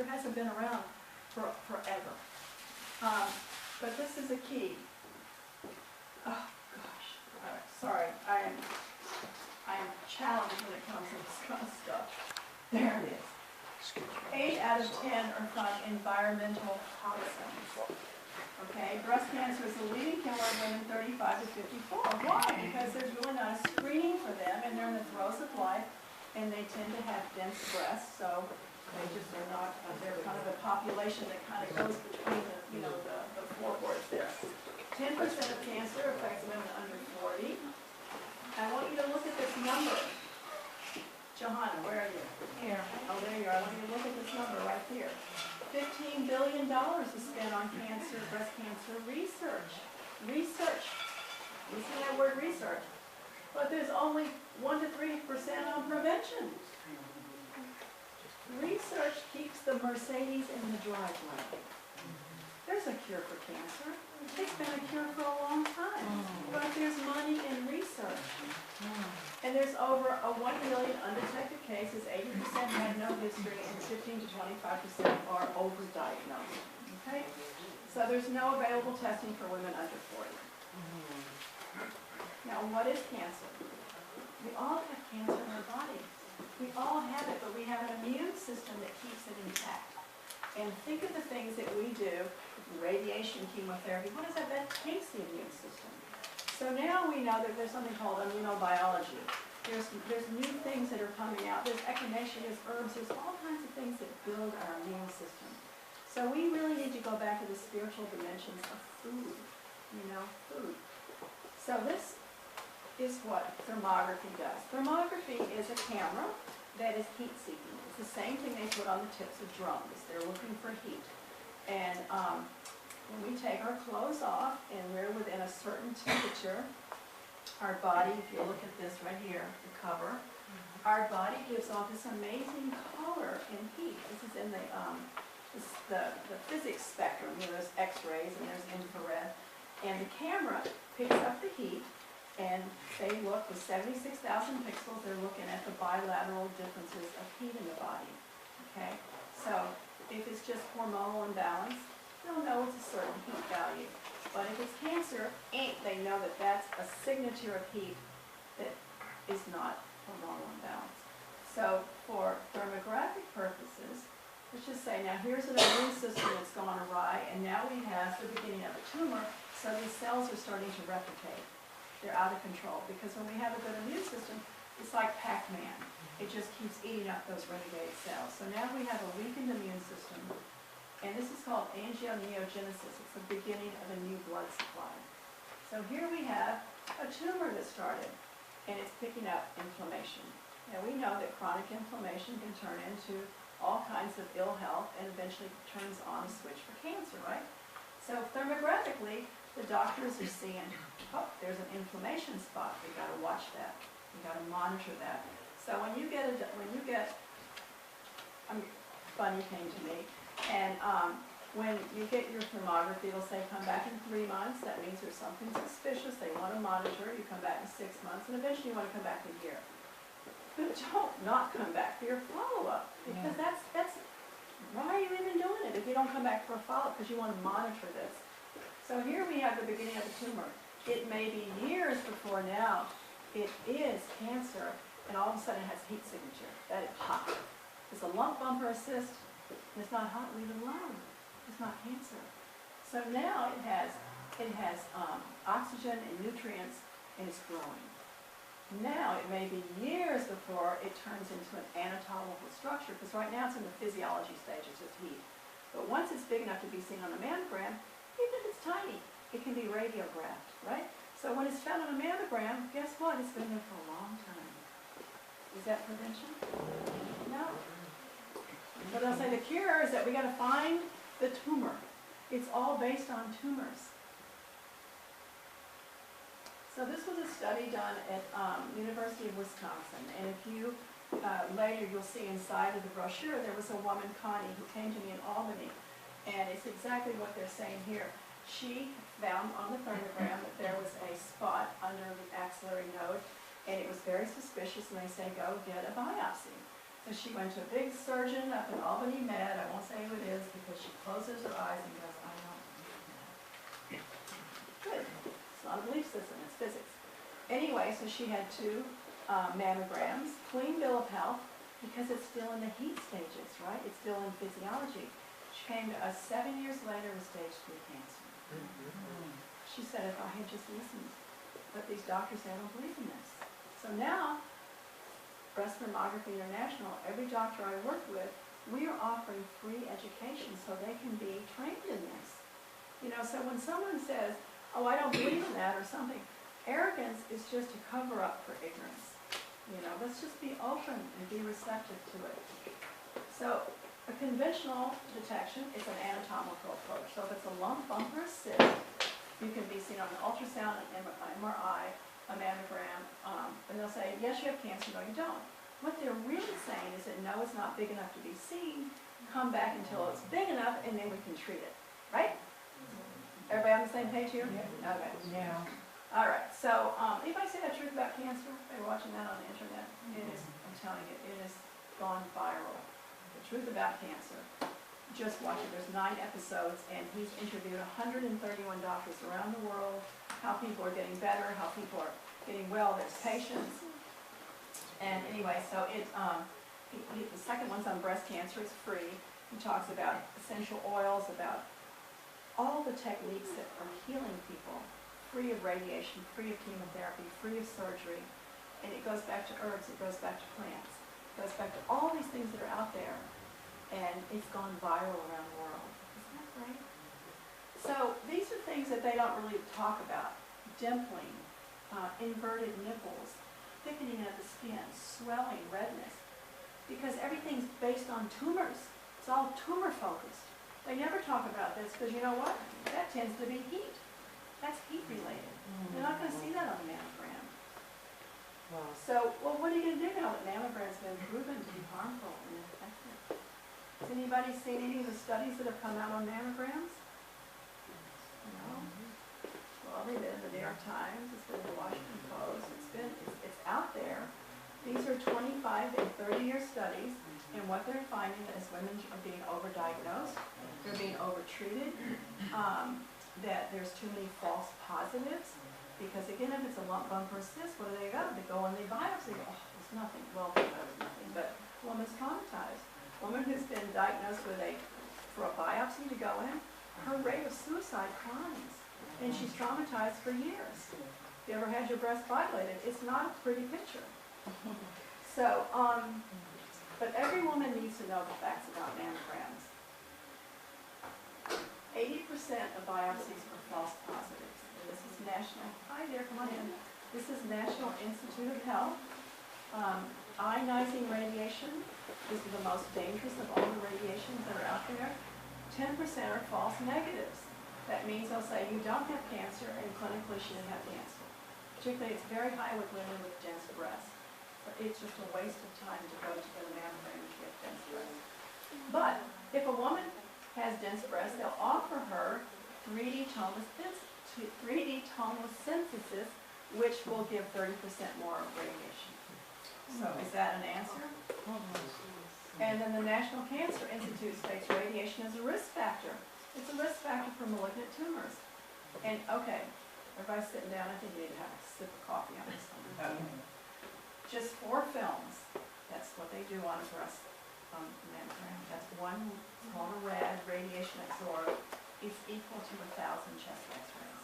cancer hasn't been around forever. But this is a key. Oh gosh, all right, sorry, I am challenged when it comes to this kind of stuff. There it is. 8 out of 10 are from environmental toxins. Okay, breast cancer is the leading killer of women 35 to 54. Why? Because there's really not a screening for them, and they're in the throes of life, and they tend to have dense breasts, so they just are not, they're kind of a population that kind of goes between the, you know, the floorboards there. 10% of cancer affects women under 40. I want you to look at this number. Johanna, where are you? Here. Oh, there you are. I want you to look at this number right here. $15 billion is spent on cancer, breast cancer research. Research. Listen to that word research. But there's only 1 to 3% on prevention. Research keeps the Mercedes in the driveway. There's a cure for cancer. It's been a cure for a long time. But there's money in research. And there's over 1 million undetected cases, 80% had no history, and 15 to 25% are overdiagnosed. Okay? So there's no available testing for women under 40. Now, what is cancer? We all have cancer in our body. We all have it, but we have an immune system that keeps it intact. And think of the things that we do, radiation, chemotherapy, what is that? That takes the immune system. So now we know that there's something called immunobiology. There's new things that are coming out. There's echinacea, there's herbs, there's all kinds of things that build our immune system. So we really need to go back to the spiritual dimensions of food, you know, food. So this is what thermography does. Thermography is a camera that is heat-seeking. It's the same thing they put on the tips of drums. They're looking for heat. And when we take our clothes off and we're within a certain temperature, our body, if you look at this right here, the cover, our body gives off this amazing color and heat. This is in the physics spectrum. You know, there's X-rays and there's infrared. And the camera picks up the heat, and they look with 76,000 pixels. They're looking at the bilateral differences of heat in the body. Okay? So if it's just hormonal imbalance, they'll know it's a certain heat value. But if it's cancer, they know that that's a signature of heat that is not hormonal imbalance. So for thermographic purposes, let's just say, now here's an immune system that's gone awry, and now we have the beginning of a tumor, so these cells are starting to replicate. They're out of control, because when we have a good immune system, it's like Pac-Man. It just keeps eating up those renegade cells. So now we have a weakened immune system, and this is called angioneogenesis. It's the beginning of a new blood supply. So here we have a tumor that started, and it's picking up inflammation. Now we know that chronic inflammation can turn into all kinds of ill health and eventually turns on a switch for cancer, right? So thermographically, the doctors are seeing, oh, there's an inflammation spot. We've got to watch that. We've got to monitor that. So when you get, Bunny came to me, and when you get your thermography, it'll say come back in 3 months. That means there's something suspicious. They want to monitor. You come back in 6 months, and eventually you want to come back a year. But don't not come back for your follow-up, because that's why are you even doing it if you don't come back for a follow-up? Because you want to monitor this. So here we have the beginning of the tumor. It may be years before now it is cancer, and all of a sudden it has heat signature. That is hot. It's a lump, bump, or a cyst. It's not hot, leave it alone. It's not cancer. So now it has oxygen and nutrients, and it's growing. Now it may be years before it turns into an anatomical structure, because right now it's in the physiology stage, it's just heat. But once it's big enough to be seen on a mammogram, even if it's tiny, it can be radiographed, right? So when it's found on a mammogram, guess what? It's been there for a long time. Is that prevention? No. But they'll say the cure is that we got to find the tumor. It's all based on tumors. So this was a study done at University of Wisconsin, and if you later you'll see inside of the brochure there was a woman, Connie, who came to me in Albany, and it's exactly what they're saying here. She found on the thermogram that there was a spot under the axillary node, and it was very suspicious, and they say go get a biopsy. So she went to a big surgeon up in Albany, Med. I won't say who it is because she closes her eyes and goes, I don't believe that. Good. It's not a belief system, it's physics. Anyway, so she had 2 mammograms, clean bill of health, because it's still in the heat stages, right? It's still in physiology. She came to us 7 years later with stage 3 cancer. She said, if I had just listened, but these doctors say I don't believe in this. So now, Breast Thermography International, every doctor I work with, we are offering free education so they can be trained in this. You know, so when someone says, oh, I don't believe in that or something, arrogance is just a cover up for ignorance. You know, let's just be open and be receptive to it. So a conventional detection is an anatomical approach. So if it's a lump, bump, or a cyst, you can be seen on an ultrasound, an MRI, a mammogram, and they'll say, yes, you have cancer, no, you don't. What they're really saying is that no, it's not big enough to be seen, come back until it's big enough, and then we can treat it, right? Everybody on the same page here? Yeah. Okay. Yeah. All right, so anybody say that truth about cancer? They're watching that on the internet. It is, I'm telling you, it has gone viral. The truth about cancer. Just watch it. There's 9 episodes, and he's interviewed 131 doctors around the world, how people are getting better, how people are getting well, there's patients. And anyway, so the second one's on breast cancer. It's free. He talks about essential oils, about all the techniques that are healing people, free of radiation, free of chemotherapy, free of surgery. And it goes back to herbs, it goes back to plants, it goes back to all these things that are out there. And it's gone viral around the world. Isn't that great? So these are things that they don't really talk about. Dimpling, inverted nipples, thickening of the skin, swelling, redness. Because everything's based on tumors. It's all tumor focused. They never talk about this because you know what? That tends to be heat. That's heat related. They're not going to see that on a mammogram. Wow. So, well, what are you going to do now that mammograms have been proven to be harmful and ineffective? Has anybody seen any of the studies that have come out on mammograms? No? Well, they've been in the New York Times, it's been in the Washington Post, it's out there. These are 25 and 30-year studies, and what they're finding is women are being overdiagnosed, they're being overtreated, that there's too many false positives, because again, if it's a lump, bump, or a cyst, what do? They go and they biopsy, oh, it's nothing, well, it was nothing, but the woman's traumatized. Woman who's been diagnosed with for a biopsy to go in, her rate of suicide climbs, and she's traumatized for years. If you ever had your breast violated, it's not a pretty picture. So, but every woman needs to know the facts about mammograms. 80% of biopsies are false positives. This is National, hi there, come on in. This is National Institute of Health. Ionizing radiation is the most dangerous of all the radiations that are out there. 10% are false negatives. That means they'll say you don't have cancer and clinically she didn't have cancer. Particularly it's very high with women with dense breasts. But it's just a waste of time to go to get a mammogram if you have dense breasts. But if a woman has dense breasts, they'll offer her 3D tomosynthesis, which will give 30% more radiation. So is that an answer? And then the National Cancer Institute states radiation is a risk factor. It's a risk factor for malignant tumors. And okay, everybody's sitting down, I think you need to have a sip of coffee on this one. Just 4 films. That's what they do on a breast mammogram. That's one called a RAD, radiation absorbed. It's equal to 1,000 chest x-rays.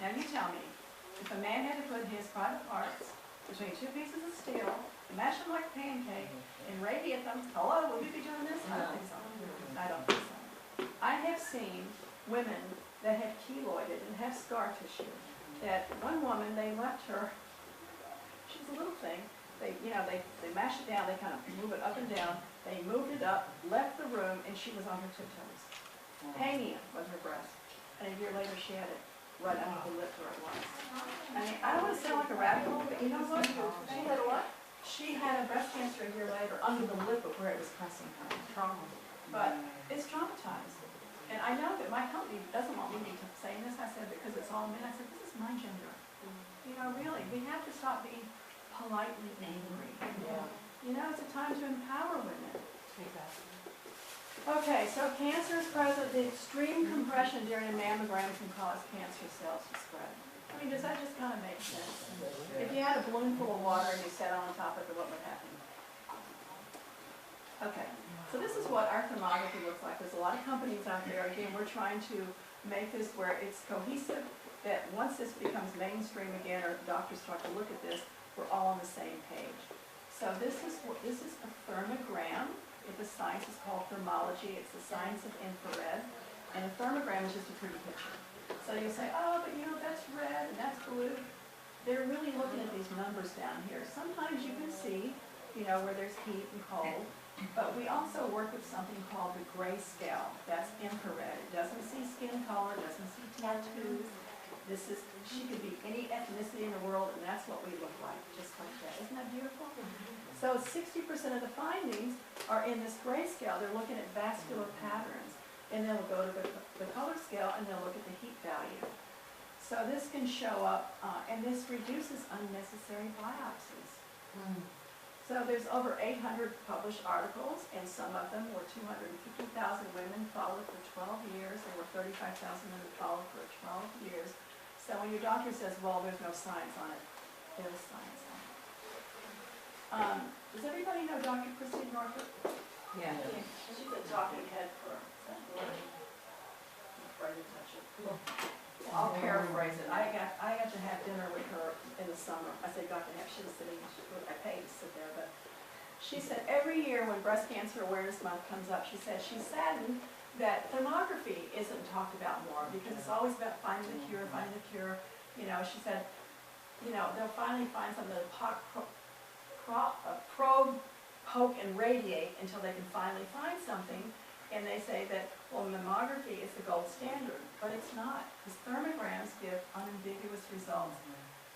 Now you tell me, if a man had to put his private parts between 2 pieces of steel, mash them like a pancake, and radiate them, hello, will you be doing this? I don't think so. I don't think so. I have seen women that have keloided and have scar tissue. That one woman, they left her, she's a little thing, they mash it down, they kind of move it up and down, they moved it up, left the room, and she was on her tiptoes. Hanging was her breast. And a year later, she had it right under the lip where it was. I mean, I don't want to sound like a radical, but you know what? She had what? She had a breast cancer a year later under the lip of where it was pressing her. Trauma. But it's traumatized. And I know that my company doesn't want me to say this. I said, because it's all men. I said, this is my gender. You know, really, we have to stop being politely angry. Yeah. You know, it's a time to empower women. Exactly. Okay, so cancer is present. The extreme compression during a mammogram can cause cancer cells to spread. I mean, does that just kind of make sense? If you had a balloon full of water and you sat on top of it, what would happen? Okay, so this is what our thermography looks like. There's a lot of companies out there. Again, we're trying to make this where it's cohesive, that once this becomes mainstream again, or doctors start to look at this, we're all on the same page. So this is a thermogram. The science is called thermology. It's the science of infrared. And a thermogram is just a pretty picture. So you'll say, oh, but you know, that's red and that's blue. They're really looking at these numbers down here. Sometimes you can see, you know, where there's heat and cold. But we also work with something called the grayscale. That's infrared. It doesn't see skin color, doesn't see tattoos. She could be any ethnicity in the world, and that's what we look like, just like that. Isn't that beautiful? So 60% of the findings are in this grayscale. They're looking at vascular patterns. And then we'll go to the color scale, and they'll look at the heat value. So this can show up, and this reduces unnecessary biopsies. So there's over 800 published articles, and some of them were 250,000 women followed for 12 years. There were 35,000 women followed for 12 years. So when your doctor says, well, there's no science on it, there is science on it. Does everybody know Dr. Christine Norfolk? Yeah. She's a talking head for that word. I'm afraid to touch it. Well, I'll paraphrase it. I got to have dinner with her in the summer. I said, got to have, she was sitting, I paid to sit there, but she said every year when Breast Cancer Awareness Month comes up, she says she's saddened that thermography isn't talked about more because it's always about finding the cure, finding the cure. You know, she said, you know, they'll finally find something to probe, poke, and radiate until they can finally find something. And they say that, well, mammography is the gold standard, but it's not, because thermograms give unambiguous results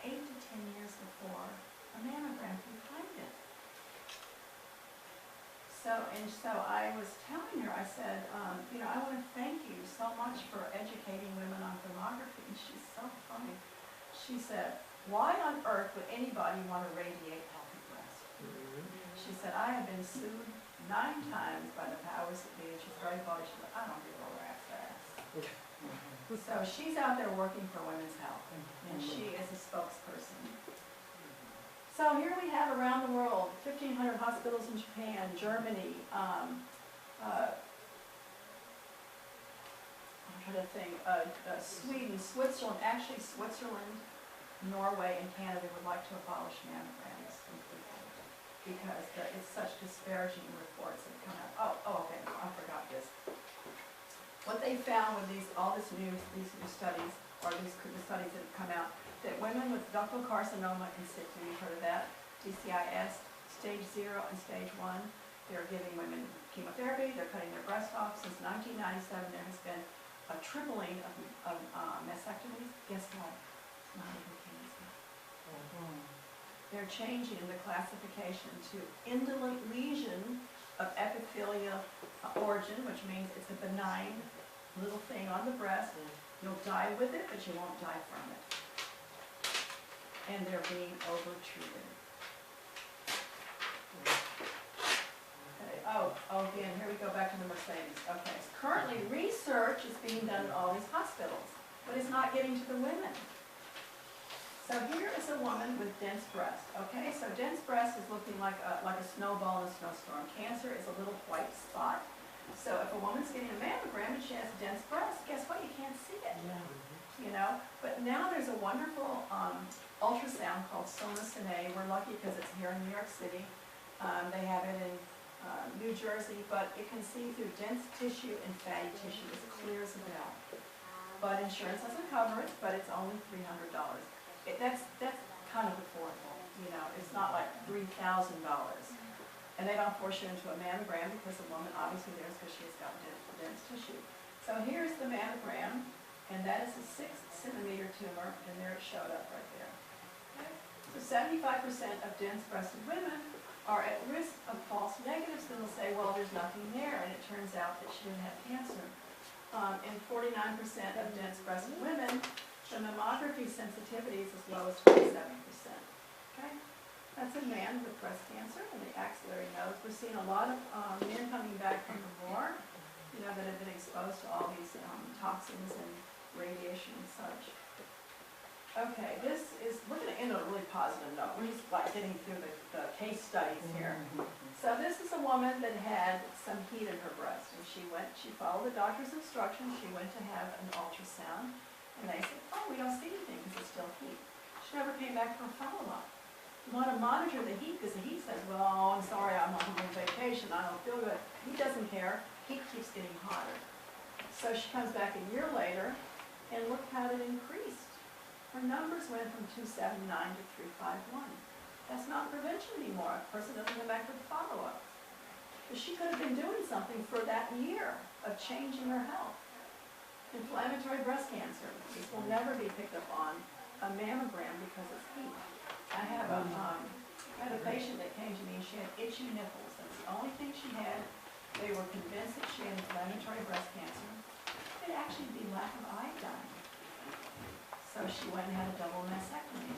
8 to 10 years before a mammogram can find it. So I was telling her, I said, you know, I want to thank you so much for educating women on thermography. And she's so funny. She said, why on earth would anybody want to radiate healthy breast? She said, I have been sued 9 times by the powers that be. And she's very bold. She's like, I don't give a rat's ass. So she's out there working for women's health, and she is a spokesperson. So here we have around the world, 1,500 hospitals in Japan, Germany, I'm trying to think, Sweden, Switzerland, actually Switzerland, Norway, and Canada would like to abolish mammograms because it's such disparaging reports that come out. Oh, okay, I forgot this. What they found with these new studies, or the studies that have come out, that women with ductal carcinoma in situ, you've heard of that, DCIS, stage 0 and stage 1, they're giving women chemotherapy, they're cutting their breast off. Since 1997, there has been a tripling of mastectomies. Guess what? It's not even cancer. They're changing the classification to indolent lesion of epithelial origin, which means it's a benign little thing on the breast. You'll die with it, but you won't die from it. And they're being overtreated. Okay. Oh, again, here we go back to the Mercedes. Okay, so currently research is being done in all these hospitals, but it's not getting to the women. So here is a woman with dense breast. Okay, so dense breast is looking like a snowball in a snowstorm. Cancer is a little white spot. So if a woman's getting a mammogram and she has dense breast, guess what? You can't see it. Yeah. You know, but now there's a wonderful ultrasound called Sonacine. We're lucky because it's here in New York City. They have it in New Jersey, but it can see through dense tissue and fatty tissue as clear as a bell. But insurance doesn't cover it, but it's only $300. That's kind of affordable. You know, it's not like $3,000. And they don't force you into a mammogram because the woman obviously there's because she's got dense tissue. So here's the mammogram. And that is a 6-centimeter tumor, and there it showed up right there. Okay? So 75% of dense-breasted women are at risk of false negatives. Then they'll say, well, there's nothing there, and it turns out that she didn't have cancer. And 49% of dense-breasted women, the mammography sensitivity is as low as 27%. Okay? That's a man with breast cancer in the axillary node. We're seeing a lot of men coming back from the war, you know, that have been exposed to all these toxins and radiation and such. Okay, this is, we're going to end on a really positive note. We're just like getting through the case studies here. So this is a woman that had some heat in her breast, and she followed the doctor's instructions. She went to have an ultrasound, and they said, oh, we don't see anything because it's still heat. She never came back for a follow-up. You want to monitor the heat because the heat says, well, I'm sorry, I'm on vacation, I don't feel good. He doesn't care. Heat keeps getting hotter. So she comes back a year later, and look how it increased. Her numbers went from 279 to 351. That's not prevention anymore. A person doesn't come back for the follow-up. But she could have been doing something for that year of changing her health. Inflammatory breast cancer. This will never be picked up on a mammogram because it's heat. I had a patient that came to me and she had itchy nipples. That's the only thing she had. They were convinced that she had inflammatory breast cancer. It actually be lack of iodine. So she went and had a double mastectomy.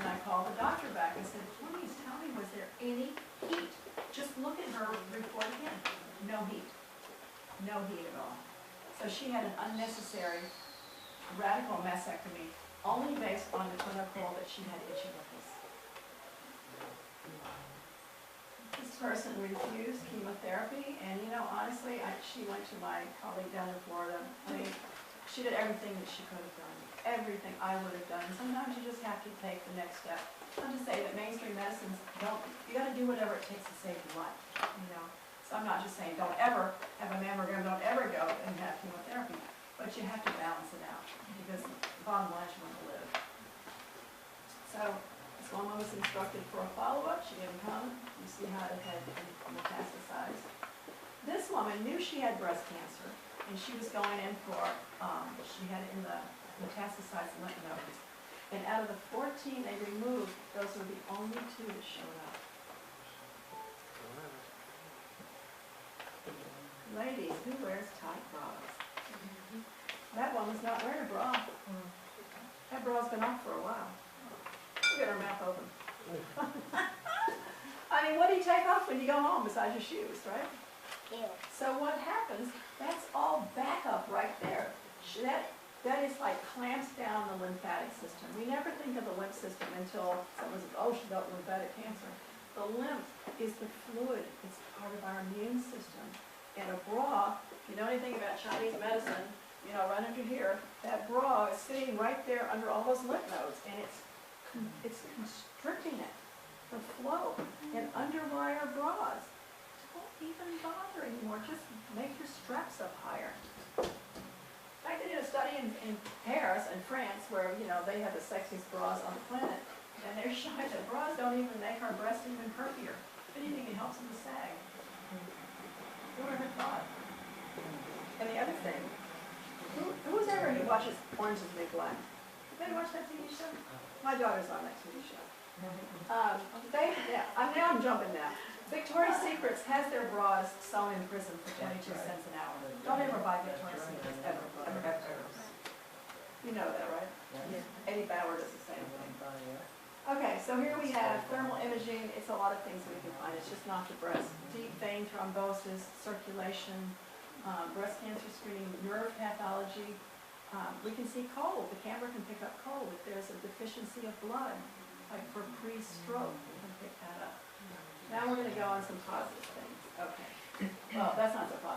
And I called the doctor back and said, please tell me, was there any heat? Just look at her report again. No heat. No heat at all. So she had an unnecessary radical mastectomy only based on the clinical that she had itchy nipples. This person refused chemotherapy, and you know, honestly, she went to my colleague down in Florida. I mean, she did everything that she could have done. Everything I would have done. Sometimes you just have to take the next step. Not to say that mainstream medicines you got to do whatever it takes to save your life, you know. So I'm not just saying don't ever have a mammogram, don't ever go and have chemotherapy. But you have to balance it out, because the bottom line is you want to live. So this woman was instructed for a follow-up. She didn't come. You see how it had metastasized. This woman knew she had breast cancer, and she was going in for, she had it in the metastasized lymph nodes. And out of the 14 they removed, those were the only 2 that showed up. Ladies, who wears tight bras? That woman's not wearing a bra. That bra's been off for a while. Look at her mouth open. I mean, what do you take off when you go home besides your shoes, right? Yeah. So what happens, that's all backup right there. That is like clamps down the lymphatic system. We never think of the lymph system until someone says, oh, she's got lymphatic cancer. The lymph is the fluid. It's part of our immune system. And a bra, if you know anything about Chinese medicine, you know, right under here, that bra is sitting right there under all those lymph nodes, and it's constricting it, the flow. And underwire bras don't even bother anymore. Just make your straps up higher. In fact, they did a study in Paris and France where, you know, they have the sexiest bras on the planet, and they're showing that bras don't even make our breasts even perkier. If anything, it helps them to sag. Who would have thought? And the other thing, who's ever who watches Orange is the New Black? Did they watch that TV show? My daughter's on that TV show. I'm jumping now. Victoria's Secrets has their bras sewn in prison for 22 cents an hour. Don't ever buy Victoria's Secrets, ever. You know that, right? Yeah. Eddie Bauer does the same thing. Okay, so here we have thermal imaging. It's a lot of things we can find. It's just not the breast. Deep vein thrombosis, circulation, breast cancer screening, nerve pathology. We can see cold. The camera can pick up cold. If there's a deficiency of blood, like for pre-stroke, we can pick that up. Now we're going to go on some positive things. Okay. Well, that's not so positive.